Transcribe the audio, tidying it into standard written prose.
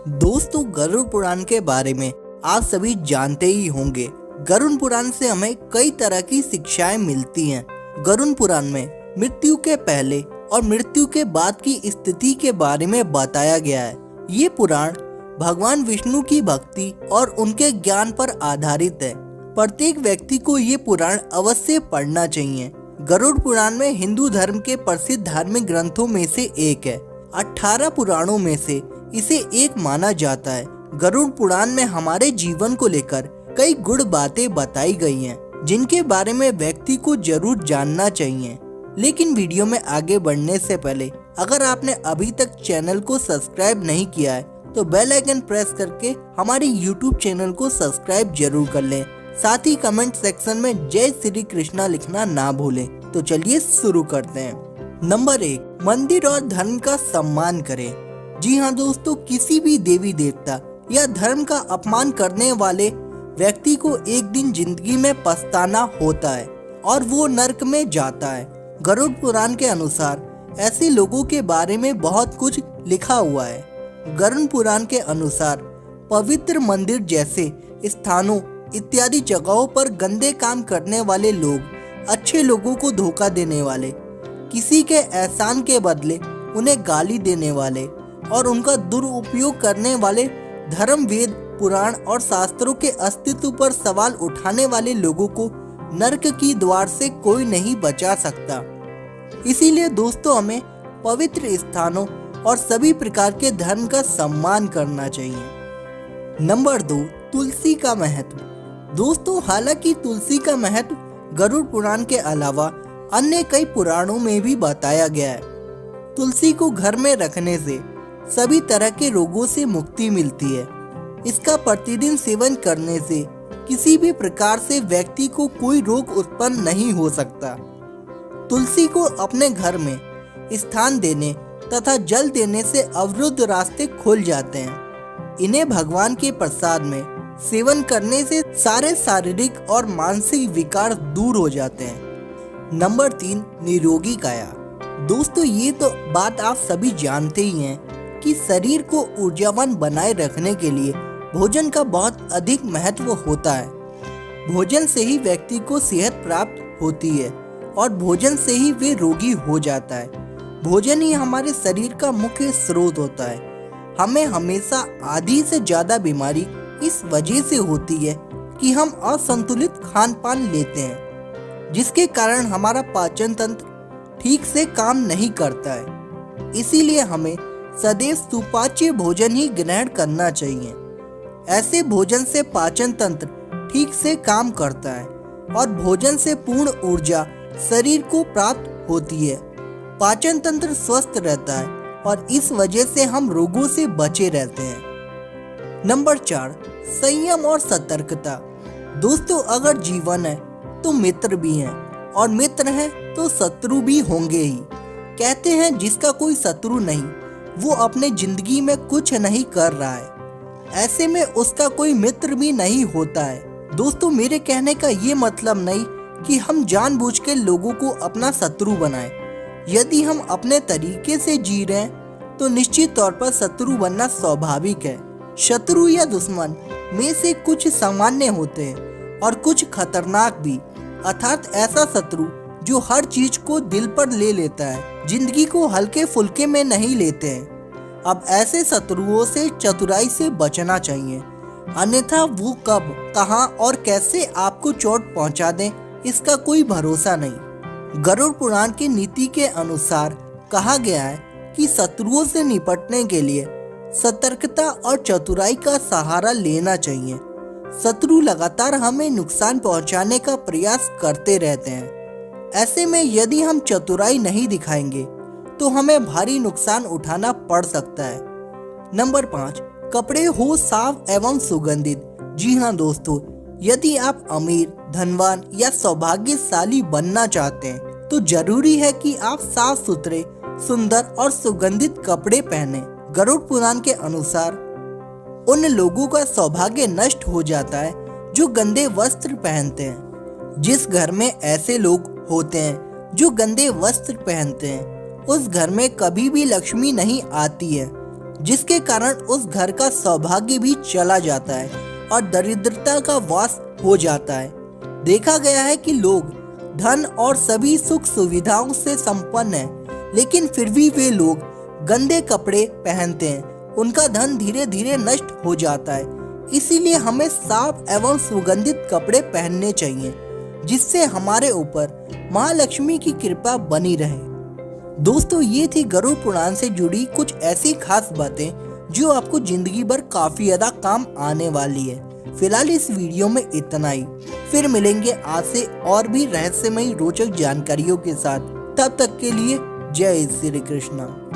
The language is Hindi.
दोस्तों, गरुड़ पुराण के बारे में आप सभी जानते ही होंगे। गरुड़ पुराण से हमें कई तरह की शिक्षाएं मिलती हैं। गरुड़ पुराण में मृत्यु के पहले और मृत्यु के बाद की स्थिति के बारे में बताया गया है। ये पुराण भगवान विष्णु की भक्ति और उनके ज्ञान पर आधारित है। प्रत्येक व्यक्ति को ये पुराण अवश्य पढ़ना चाहिए। गरुड़ पुराण में हिंदू धर्म के प्रसिद्ध धार्मिक ग्रंथों में से एक है। 18 पुराणों में से इसे एक माना जाता है। गरुड़ पुराण में हमारे जीवन को लेकर कई गुड़ बातें बताई गई हैं, जिनके बारे में व्यक्ति को जरूर जानना चाहिए। लेकिन वीडियो में आगे बढ़ने से पहले अगर आपने अभी तक चैनल को सब्सक्राइब नहीं किया है तो बेल आइकन प्रेस करके हमारे यूट्यूब चैनल को सब्सक्राइब जरूर कर लें। साथ ही कमेंट सेक्शन में जय श्री कृष्णा लिखना ना भूलें। तो चलिए शुरू करते हैं। नंबर 1, मंदिर और धर्म का सम्मान करें। जी हाँ दोस्तों, किसी भी देवी देवता या धर्म का अपमान करने वाले व्यक्ति को एक दिन जिंदगी में पछताना होता है और वो नरक में जाता है। गरुड़ पुराण के अनुसार ऐसे लोगों के बारे में बहुत कुछ लिखा हुआ है। गरुड़ पुराण के अनुसार पवित्र मंदिर जैसे स्थानों इत्यादि जगहों पर गंदे काम करने वाले लोग, अच्छे लोगों को धोखा देने वाले, किसी के एहसान के बदले उन्हें गाली देने वाले और उनका दुरुपयोग करने वाले, धर्म, वेद, पुराण और शास्त्रों के अस्तित्व पर सवाल उठाने वाले लोगों को नरक की द्वार से कोई नहीं बचा सकता। इसीलिए दोस्तों, हमें पवित्र स्थानों और सभी प्रकार के धर्म का सम्मान करना चाहिए। नंबर 2, तुलसी का महत्व। दोस्तों, हालांकि तुलसी का महत्व गरुड़ पुराण के अलावा अन्य कई पुराणों में भी बताया गया है। तुलसी को घर में रखने से सभी तरह के रोगों से मुक्ति मिलती है। इसका प्रतिदिन सेवन करने से किसी भी प्रकार से व्यक्ति को कोई रोग उत्पन्न नहीं हो सकता। तुलसी को अपने घर में स्थान देने तथा जल देने से अवरुद्ध रास्ते खुल जाते हैं। इन्हें भगवान के प्रसाद में सेवन करने से सारे शारीरिक और मानसिक विकार दूर हो जाते हैं। नंबर 3, निरोगी काया। दोस्तों, ये तो बात आप सभी जानते ही हैं कि शरीर को ऊर्जावान बनाए रखने के लिए भोजन का बहुत अधिक महत्व होता है। भोजन से ही व्यक्ति को सेहत प्राप्त होती है और भोजन से ही वे रोगी हो जाता है। भोजन ही हमारे शरीर का मुख्य स्रोत होता है। हमें हमेशा आधी से ज्यादा बीमारी इस वजह से होती है कि हम असंतुलित खान पान लेते हैं, जिसके कारण हमारा पाचन तंत्र ठीक से काम नहीं करता है। इसीलिए हमें सदैव सुपाच्य भोजन ही ग्रहण करना चाहिए। ऐसे भोजन से पाचन तंत्र ठीक से काम करता है और भोजन से पूर्ण ऊर्जा शरीर को प्राप्त होती है। पाचन तंत्र स्वस्थ रहता है और इस वजह से हम रोगों से बचे रहते हैं। नंबर 4, संयम और सतर्कता। दोस्तों, अगर जीवन है तो मित्र भी हैं और मित्र हैं तो शत्रु भी होंगे ही। कहते हैं जिसका कोई शत्रु नहीं वो अपने जिंदगी में कुछ नहीं कर रहा है। ऐसे में उसका कोई मित्र भी नहीं होता है। दोस्तों, मेरे कहने का ये मतलब नहीं कि हम जानबूझ के लोगों को अपना शत्रु बनाएं। यदि हम अपने तरीके से जी रहे हैं तो निश्चित तौर पर शत्रु बनना स्वाभाविक है। शत्रु या दुश्मन में से कुछ सामान्य होते हैं और कुछ खतरनाक भी, अर्थात ऐसा शत्रु जो हर चीज को दिल पर ले लेता है, जिंदगी को हल्के फुल्के में नहीं लेते हैं। अब ऐसे शत्रुओं से चतुराई से बचना चाहिए, अन्यथा वो कब, कहां और कैसे आपको चोट पहुंचा दें इसका कोई भरोसा नहीं। गरुड़ पुराण की नीति के अनुसार कहा गया है कि शत्रुओं से निपटने के लिए सतर्कता और चतुराई का सहारा लेना चाहिए। शत्रु लगातार हमें नुकसान पहुंचाने का प्रयास करते रहते हैं। ऐसे में यदि हम चतुराई नहीं दिखाएंगे तो हमें भारी नुकसान उठाना पड़ सकता है। नंबर 5, कपड़े हो साफ एवं सुगंधित। जी हाँ दोस्तों, यदि आप अमीर, धनवान या सौभाग्यशाली बनना चाहते हैं तो जरूरी है कि आप साफ सुथरे, सुंदर और सुगंधित कपड़े पहने। गरुड़ पुराण के अनुसार उन लोगों का सौभाग्य नष्ट हो जाता है जो गंदे वस्त्र पहनते हैं। जिस घर में ऐसे लोग होते हैं जो गंदे वस्त्र पहनते हैं, उस घर में कभी भी लक्ष्मी नहीं आती है। जिसके कारण उस घर का सौभाग्य भी चला जाता है और दरिद्रता का वास हो जाता है। देखा गया है कि लोग धन और सभी सुख सुविधाओं से संपन्न हैं, लेकिन फिर भी वे लोग गंदे कपड़े पहनते हैं। उनका धन धीरे धीरे नष्ट हो जाता है। इसीलिए हमें साफ एवं सुगंधित कपड़े पहनने चाहिए, जिससे हमारे ऊपर महालक्ष्मी की कृपा बनी रहे। दोस्तों, ये थी गरुड़ पुराण से जुड़ी कुछ ऐसी खास बातें जो आपको जिंदगी भर काफी ज्यादा काम आने वाली है। फिलहाल इस वीडियो में इतना ही। फिर मिलेंगे आज से और भी रहस्यमयी रोचक जानकारियों के साथ। तब तक के लिए जय श्री कृष्णा।